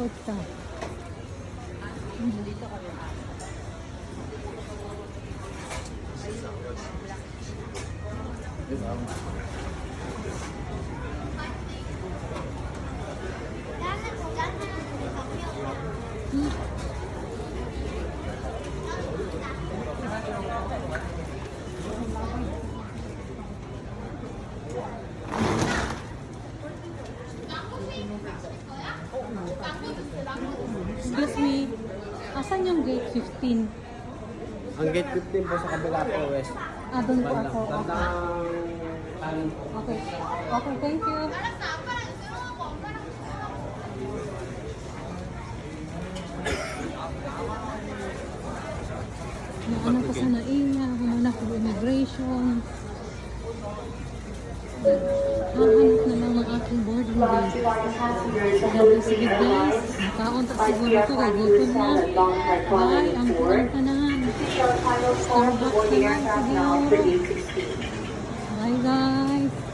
Puta. Dito kami. Excuse me. Asan yung gate 15? Ang gate 15 po sa kabila po, west. Ah, doon po ako. Okay. Bandang Okay. Okay, thank you. Naano ko sa naiya, humana ko immigration. Hahanap na lang ng aking boarding gate. Sabi, sige guys, nakaunta siguro ito, kay gutom na. Ay, ang pumunta na. Starbucks na lang siguro. Bye guys.